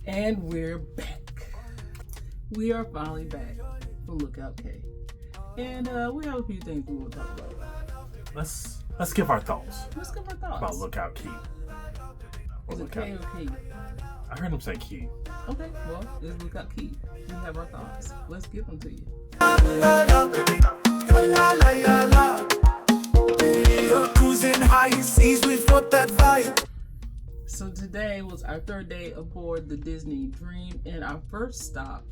And we're back. We are finally back from Lookout Cay. And we have a few things we want to talk about. Let's give our thoughts. Let's give our thoughts. About Lookout Cay. Is it Cay or Key? I heard him say Key. Okay, well, it's Lookout Cay. We have our thoughts. Let's give them to you. Cruising high seas, we fought that fire. So today was our third day aboard the Disney Dream, and our first stop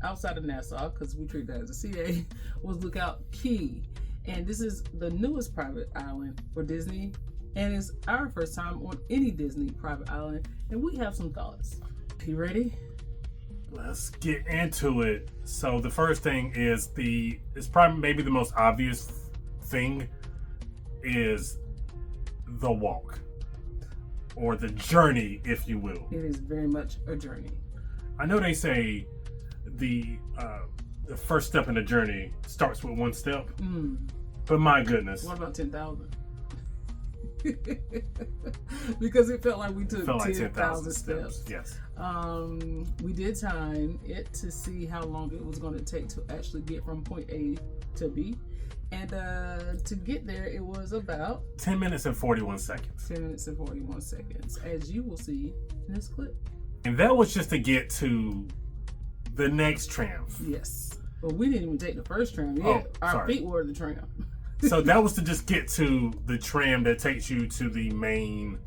outside of Nassau, because we treat that as a CA, was Lookout Cay. And this is the newest private island for Disney, and it's our first time on any Disney private island, and we have some thoughts. You ready? Let's get into it. So the first thing is it's probably maybe the most obvious thing is the walk. Or the journey, if you will. It is very much a journey. I know they say the first step in the journey starts with one step, but my goodness. What about 10,000? Because it felt like we took 10,000 steps. Yes. We did time it to see how long it was going to take to actually get from point A to B. And to get there, it was about 10 minutes and 41 seconds. 10 minutes and 41 seconds, as you will see in this clip. And that was just to get to the next tram. Yes. Well, we didn't even take the first tram yet. Oh, Our sorry. feet were the tram. So that was to just get to the tram that takes you to the main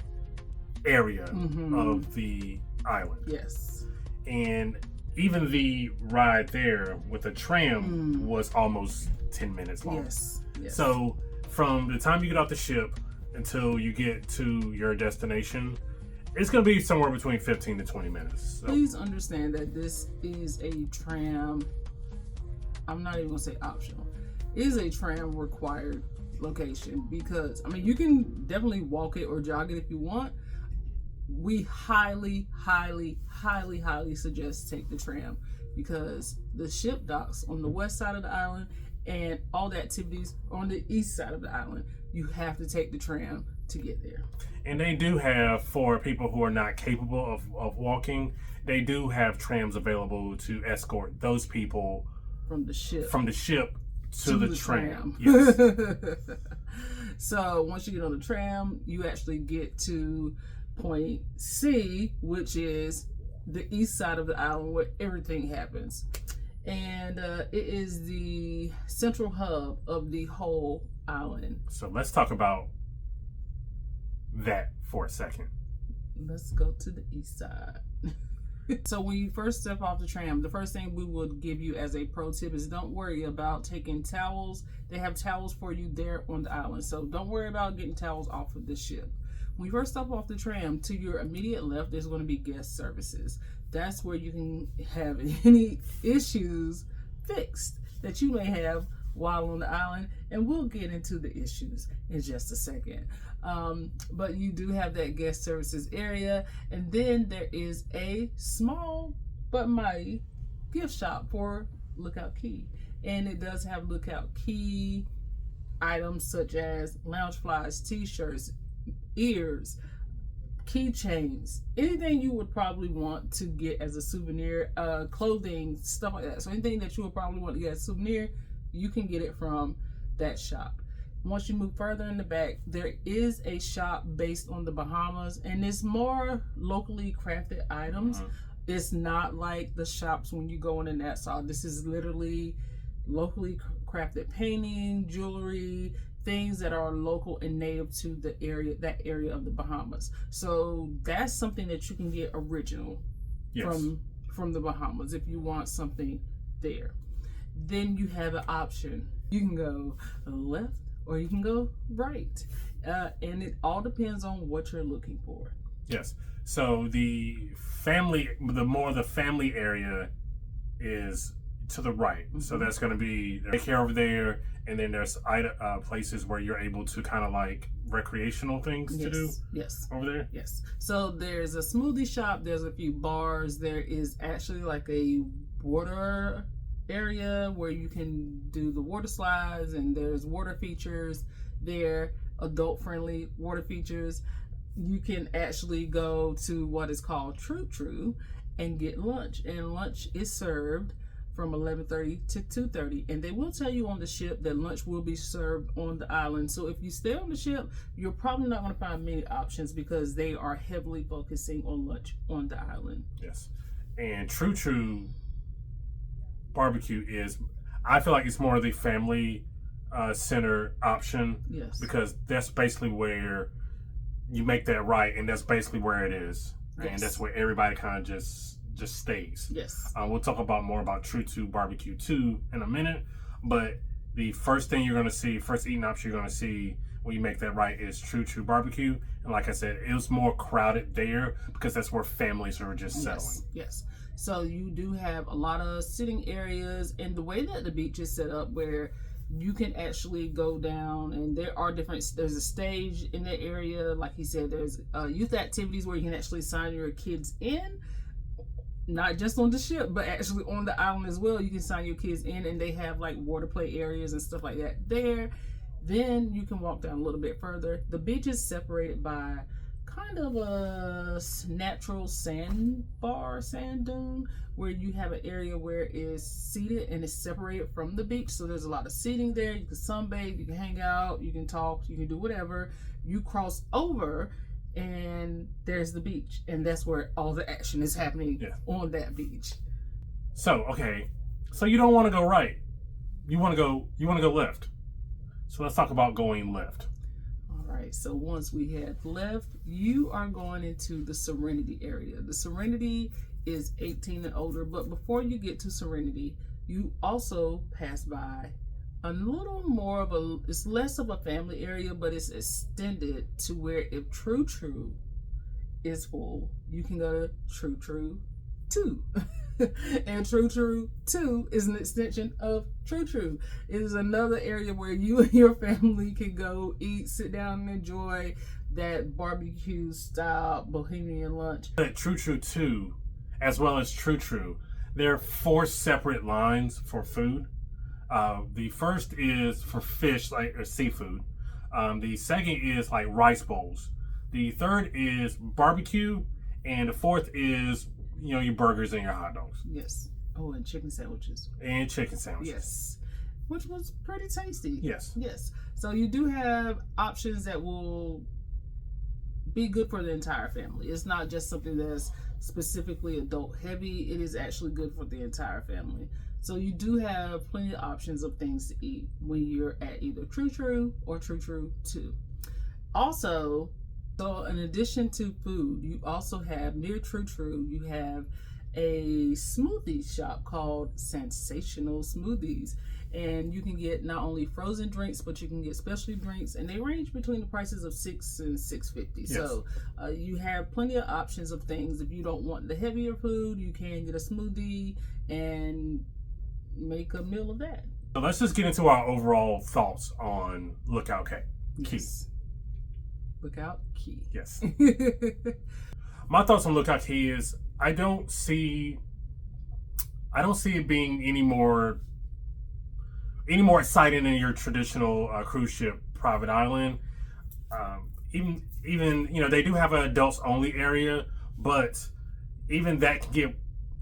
area of the island. Yes. And even the ride there with the tram was almost 10 minutes long. Yes. So from the time you get off the ship until you get to your destination, it's going to be somewhere between 15 to 20 minutes. So. Please understand that this is a tram. I'm not even going to say optional. It is a tram required location because, I mean, you can definitely walk it or jog it if you want. We highly, highly, highly, highly suggest take the tram because the ship docks on the west side of the island and all the activities are on the east side of the island. You have to take the tram to get there. And they do have, for people who are not capable of walking, they do have trams available to escort those people from the ship to the tram. Yes. So once you get on the tram, you actually get to point C, which is the east side of the island where everything happens. And it is the central hub of the whole island. So let's talk about that for a second. Let's go to the east side. So when you first step off the tram, the first thing we would give you as a pro tip is don't worry about taking towels. They have towels for you there on the island. So don't worry about getting towels off of the ship. When you first step off the tram, to your immediate left, there's going to be guest services. That's where you can have any issues fixed that you may have while on the island. And we'll get into the issues in just a second. But you do have that guest services area. And then there is a small but mighty gift shop for Lookout Cay. And it does have Lookout Cay items such as lounge flies, t-shirts, ears, keychains, anything you would probably want to get as a souvenir, clothing, stuff like that. So anything that you would probably want to get as a souvenir, you can get it from that shop. Once you move further in the back, there is a shop based on the Bahamas, and it's more locally crafted items. It's not like the shops when you go into Nassau. This is literally locally crafted painting, jewelry, things that are local and native to the area, that area of the Bahamas. So that's something that you can get original from the Bahamas if you want something there. Then you have an option. You can go left or you can go right. And it all depends on what you're looking for. Yes. So the more the family area is to the right. So that's going to be daycare over there. And then there's places where you're able to kind of like recreational things to do. Yes. Over there. Yes. So there's a smoothie shop. There's a few bars. There is actually like a water area where you can do the water slides, and there's water features there, adult friendly water features. you can actually go to what is called True and get lunch. And lunch is served from 11:30 to 2:30. And they will tell you on the ship that lunch will be served on the island. So if you stay on the ship, you're probably not going to find many options because they are heavily focusing on lunch on the island. Yes. And True barbecue is, I feel like it's more of the family center option. Yes. Because that's basically where you make that right, and that's basically where it is. Yes. And that's where everybody kind of just stays. Yes. We'll talk about more about True barbecue too in a minute, but the first thing you're going to see, first eating option you're going to see when you make that right is True barbecue. And like I said, it was more crowded there because that's where families are just settling. Yes. So you do have a lot of sitting areas, and the way that the beach is set up where you can actually go down, and there's a stage in that area. Like he said, there's youth activities where you can actually sign your kids in, not just on the ship, but actually on the island as well. You can sign your kids in, and they have like water play areas and stuff like that there. Then you can walk down a little bit further. The beach is separated by kind of a natural sand dune, where you have an area where it's seated and it's separated from the beach. So there's a lot of seating there. You can sunbathe, you can hang out, you can talk, you can do whatever. You cross over and there's the beach, and that's where all the action is happening on that beach. So so you don't want to go right, you want to go left. So let's talk about going left. Alright, so once we have left, you are going into the Serenity area. The Serenity is 18 and older, but before you get to Serenity, you also pass by a little more of it's less of a family area, but it's extended to where if True is full, you can go to True 2. And True 2 is an extension of True. It is another area where you and your family can go eat, sit down, and enjoy that barbecue style bohemian lunch. At True 2, as well as True, there are 4 separate lines for food. The first is for fish, or seafood. The second is like rice bowls. The third is barbecue, and the fourth is your burgers and your hot dogs. Yes. Oh, and chicken sandwiches. Yes. Which was pretty tasty. Yes. So you do have options that will be good for the entire family. It's not just something that's specifically adult heavy. It is actually good for the entire family. So you do have plenty of options of things to eat when you're at either True or True 2. Also, so in addition to food, you also have near True, you have a smoothie shop called Sensational Smoothies. And you can get not only frozen drinks, but you can get specialty drinks, and they range between the prices of $6 and $6.50. Yes. So you have plenty of options of things. If you don't want the heavier food, you can get a smoothie and make a meal of that. So let's just get into our overall thoughts on Lookout Cay. Yes. Lookout Cay. Yes. My thoughts on Lookout Cay is I don't see it being any more exciting than your traditional cruise ship private island. Even they do have an adults only area, but even that can get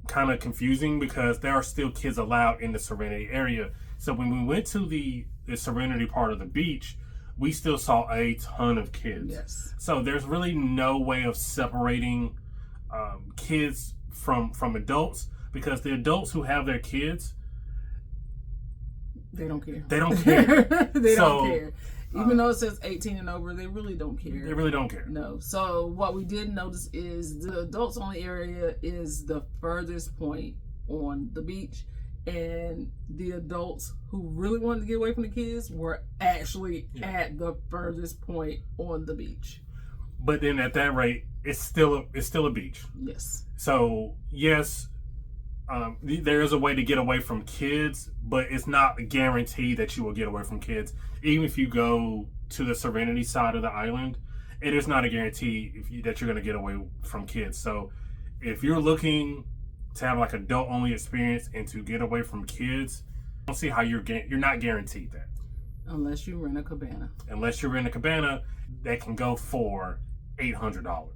kind of confusing because there are still kids allowed in the Serenity area. So when we went to the Serenity part of the beach, we still saw a ton of kids. Yes. So there's really no way of separating kids from adults, because the adults who have their kids, they don't care. They don't care. They don't care. Even though it says 18 and over, they really don't care. They really don't care. No. So what we did notice is the adults only area is the furthest point on the beach, and the adults who really wanted to get away from the kids were actually at the furthest point on the beach. But then at that rate, it's still a beach. Yes. So yes, there is a way to get away from kids, but it's not a guarantee that you will get away from kids. Even if you go to the Serenity side of the island, it is not a guarantee that you're going to get away from kids. So if you're looking to have like adult only experience and to get away from kids, I don't see how you're not guaranteed that. Unless you rent a cabana. Unless you're in a cabana that can go for $800.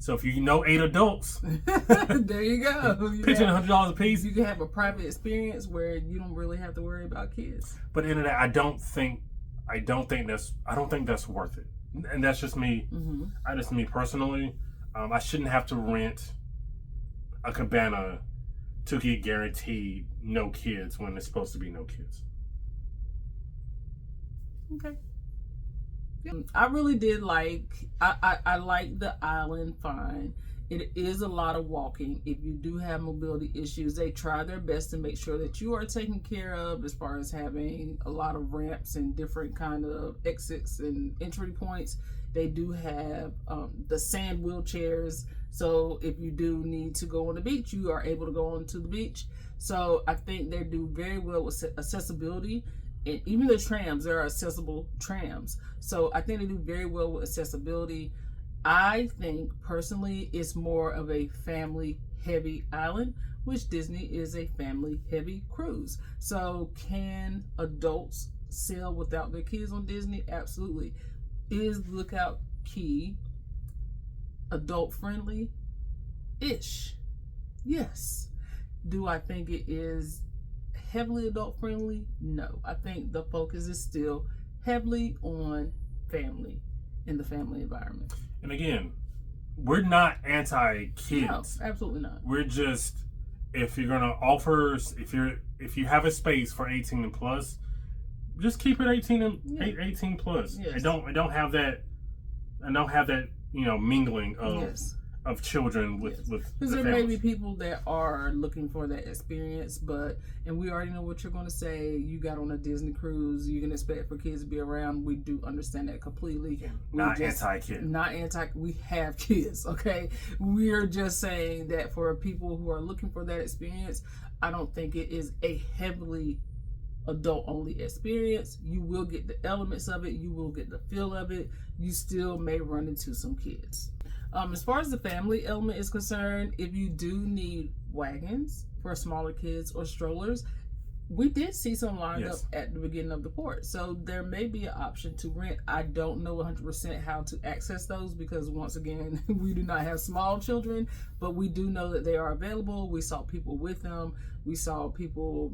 So if you know 8 adults, there you go. pitching $100 a piece. You can have a private experience where you don't really have to worry about kids. But in that, I don't think that's worth it. And that's just me. Mm-hmm. That's me personally. I shouldn't have to rent a cabana to get guaranteed no kids when it's supposed to be no kids. Okay. I really did I like the island fine. It is a lot of walking. If you do have mobility issues, they try their best to make sure that you are taken care of as far as having a lot of ramps and different kind of exits and entry points. They do have the sand wheelchairs. So if you do need to go on the beach, you are able to go onto the beach. So I think they do very well with accessibility. And even the trams, there are accessible trams. So I think they do very well with accessibility. I think personally it's more of a family heavy island, which Disney is a family heavy cruise. So can adults sail without their kids on Disney? Absolutely. Is Lookout Cay adult friendly? Ish. Yes. Do I think it is heavily adult friendly? No. I think the focus is still heavily on family in the family environment. And again, we're not anti-kids. No, absolutely not. We're just, if you're gonna offer, if you have a space for 18 and plus, just keep it 18 plus. Yes. I don't have that mingling of children with because there may be people that are looking for that experience, and we already know what you're going to say. You got on a Disney cruise, you can expect for kids to be around. We do understand that completely. Not anti-kid. Not anti. We have kids, okay? We're just saying that for people who are looking for that experience, I don't think it is a heavily adult only experience. You will get the elements of it, you will get the feel of it. You still may run into some kids. As far as the family element is concerned, if you do need wagons for smaller kids or strollers, we did see some lined up at the beginning of the port. So there may be an option to rent. I don't know 100% how to access those because, once again, we do not have small children, but we do know that they are available. We saw people with them. We saw people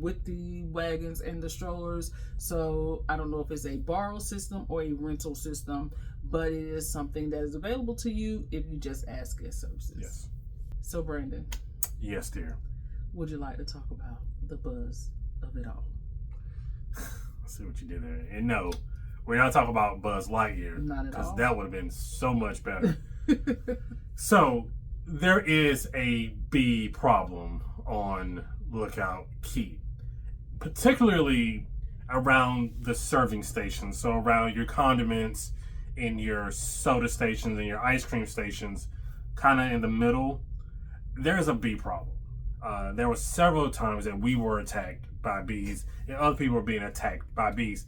with the wagons and the strollers. So I don't know if it's a borrow system or a rental system, but it is something that is available to you if you just ask guest services. Yes. So, Brandon. Yes, dear. Would you like to talk about the buzz of it all? I see what you did there. And no, we're not talking about Buzz Lightyear. Not at all. Because that would have been so much better. So, there is a bee problem on Lookout Cay, particularly around the serving stations. So, around your condiments and your soda stations and your ice cream stations, kind of in the middle, there's a bee problem. There were several times that we were attacked by bees and other people were being attacked by bees.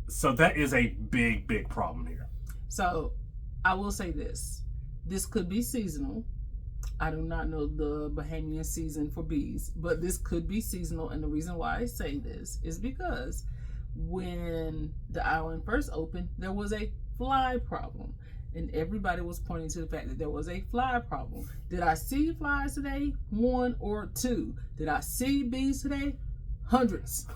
So that is a big problem here. So I will say this. This could be seasonal. I do not know the Bahamian season for bees, but this could be seasonal. And the reason why I say this is because when the island first opened, there was a fly problem. And everybody was pointing to the fact that there was a fly problem. Did I see flies today? 1 or 2. Did I see bees today? Hundreds.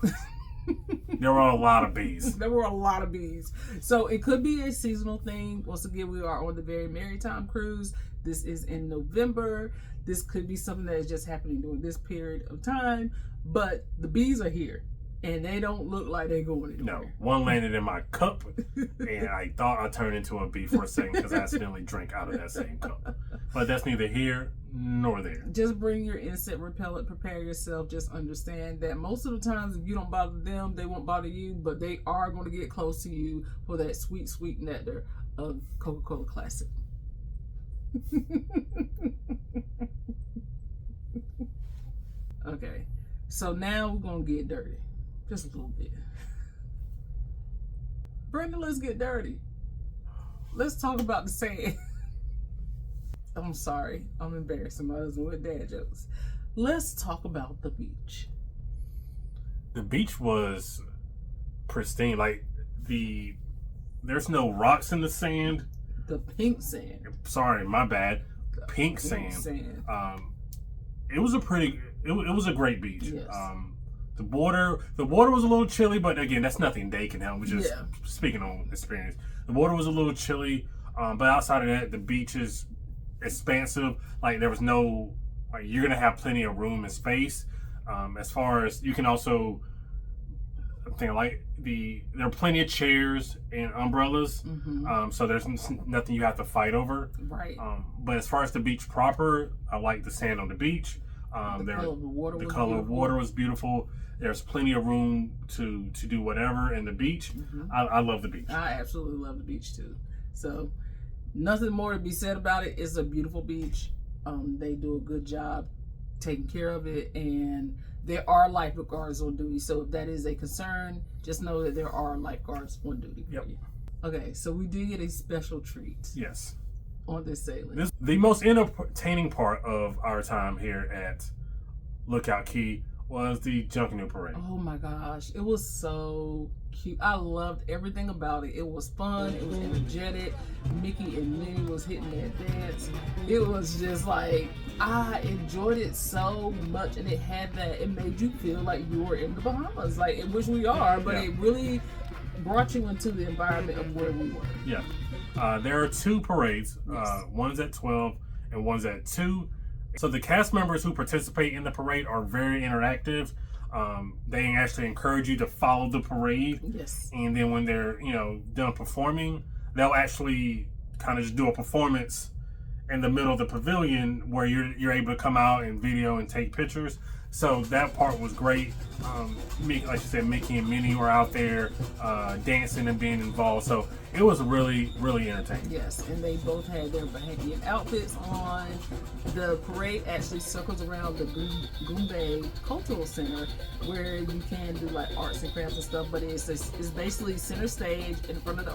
There were a lot of bees. There were a lot of bees. So it could be a seasonal thing. Once again, we are on the Very Maritime cruise. This is in November. This could be something that is just happening during this period of time. But the bees are here. And they don't look like they're going anywhere. No, one landed in my cup, and I thought I turned into a bee for a second because I accidentally drank out of that same cup. But that's neither here nor there. Just bring your insect repellent. Prepare yourself. Just understand that most of the times, if you don't bother them, they won't bother you. But they are going to get close to you for that sweet, sweet nectar of Coca-Cola Classic. Okay, so now we're going to get dirty. Just a little bit. Brenda, let's get dirty. Let's talk about the sand. I'm sorry. I'm embarrassing my husband with dad jokes. Let's talk about the beach. The beach was pristine. Like, there's no rocks in the sand. The pink sand. Sorry, my bad. Pink sand. It was a great beach. Yes. The water was a little chilly, but again, that's nothing they can help. We're just speaking on experience. The water was a little chilly, but outside of that, the beach is expansive. Like there was no, like you're gonna have plenty of room and space. As far as you can also, I'm thinking like there are plenty of chairs and umbrellas, so there's nothing you have to fight over. Right. But as far as the beach proper, I like the sand on the beach. The color of water was beautiful. There's plenty of room to do whatever in the beach. I love the beach. I absolutely love the beach too. So nothing more to be said about it. It's a beautiful beach. They do a good job taking care of it, and there are lifeguards on duty. So if that is a concern, just know that there are lifeguards on duty for you. Okay, so we did get a special treat. Yes. On this sailing. The most entertaining part of our time here at Lookout Cay was the Junkanoo parade. Oh my gosh, it was so cute. I loved everything about it. It was fun. It was energetic. Mickey and Minnie was hitting that dance. It was just like, I enjoyed it so much, and it made you feel like you were in the Bahamas, like, which we are, but it really brought you into the environment of where we were. Yeah. There are two parades. One's at 12 and one's at 2. So the cast members who participate in the parade are very interactive. They actually encourage you to follow the parade. Yes. And then when they're, done performing, they'll actually kind of just do a performance in the middle of the pavilion where you're able to come out and video and take pictures. So that part was great. Like you said, Mickey and Minnie were out there dancing and being involved. So it was really, really entertaining. Yes, and they both had their Bahamian outfits on. The parade actually circles around the Goombay Cultural Center, where you can do like arts and crafts and stuff. But it's basically center stage in front of the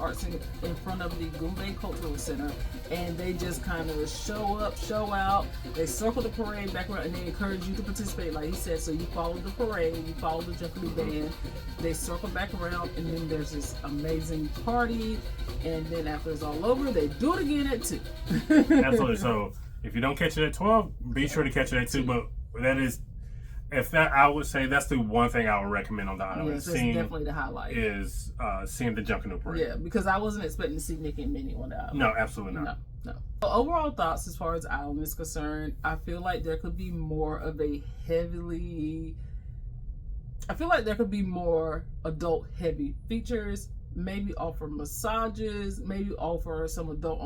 in front of the Goombay Cultural Center, and they just kind of show up, show out. They circle the parade back around, and they encourage you to participate, like he said. So you follow the parade, you follow the Junkanoo band. They circle back around, and then there's this amazing party. And then after it's all over, they do it again at 2. Absolutely. So if you don't catch it at 12, be sure to catch it at 2. But I would say that's the one thing I would recommend on the island. Yes, that's definitely the highlight. Is seeing the Junkanoo parade. Yeah, because I wasn't expecting to see Mickey and Minnie on the island. No, absolutely not. No. So overall thoughts as far as the island is concerned, I feel like there could be more adult heavy features. Maybe offer massages, maybe offer some adult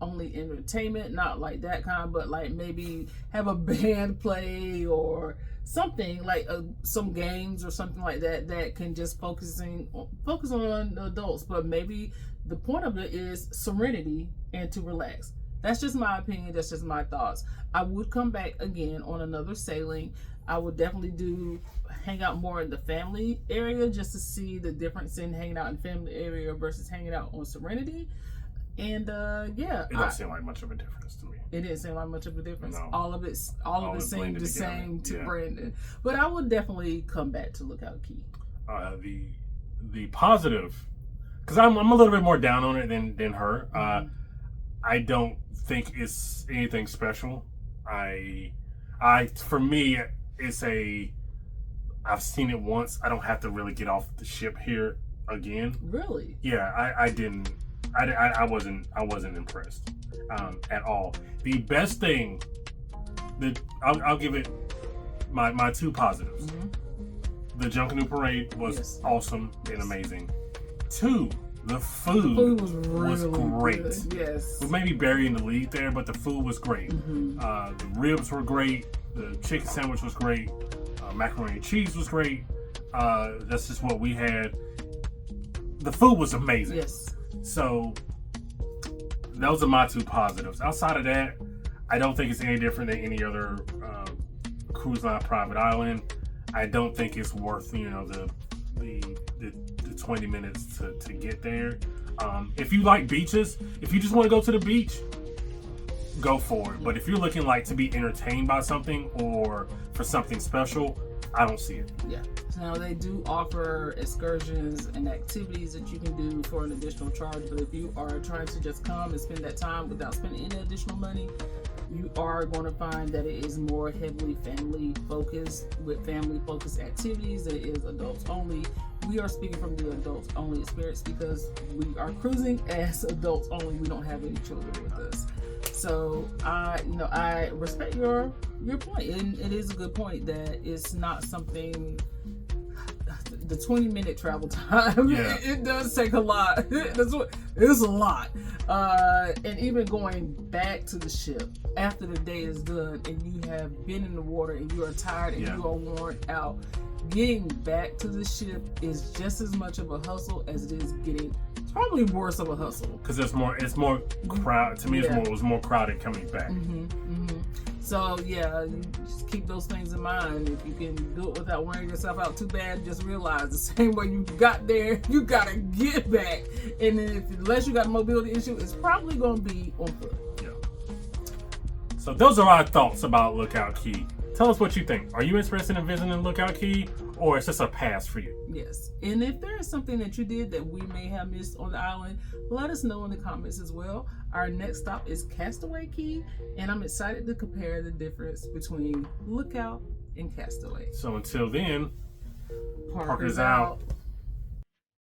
only entertainment, not like that kind, but like maybe have a band play or something like some games or something like that can just focus on the adults. But maybe the point of it is serenity and to relax. That's just my opinion. That's just my thoughts. I would come back again on another sailing. I would definitely hang out more in the family area just to see the difference in hanging out in family area versus hanging out on Serenity. And it don't seem like much of a difference to me. It didn't seem like much of a difference. No. All of it seemed the same to Brandon. But I would definitely come back to Lookout Cay. The positive, because I'm a little bit more down on it than her. I don't think it's anything special. For me, it's I've seen it once. I don't have to really get off the ship here again. Really? Yeah, I didn't. I wasn't impressed at all. The best thing that I'll give it my 2 positives. The Junkanoo parade was awesome and amazing. 2, the food was great. Good. Yes. We may be burying the lead there, but the food was great. The ribs were great. The chicken sandwich was great. Macaroni and cheese was great. That's just what we had. The food was amazing. Yes. So those are my 2 positives. Outside of that, I don't think it's any different than any other cruise line private island. I don't think it's worth the 20 minutes to get there. If you like beaches, if you just want to go to the beach, go for it. But if you're looking like to be entertained by something or for something special, I don't see it. Yeah. Now they do offer excursions and activities that you can do for an additional charge, but if you are trying to just come and spend that time without spending any additional money, you are going to find that it is more heavily family focused, with family focused activities. It is adults only. We are speaking from the adults only experience because we are cruising as adults only. We don't have any children with us. So I respect your point, and it is a good point that it's not something. The 20-minute travel time, it does take a lot. It's a lot. And even going back to the ship after the day is done and you have been in the water and you are tired and you are worn out, getting back to the ship is just as much of a hustle as it is getting. It's probably worse of a hustle because it's more crowd. To me, it was more crowded coming back. So yeah, you just keep those things in mind. If you can do it without wearing yourself out too bad, just realize the same way you got there, you gotta get back. And then unless you got a mobility issue, it's probably gonna be on foot. Yeah. So those are our thoughts about Lookout Cay. Tell us what you think. Are you interested in visiting Lookout Cay, or is this a pass for you? Yes. And if there is something that you did that we may have missed on the island, let us know in the comments as well. Our next stop is Castaway Cay, and I'm excited to compare the difference between Lookout and Castaway. So until then, Parker's out.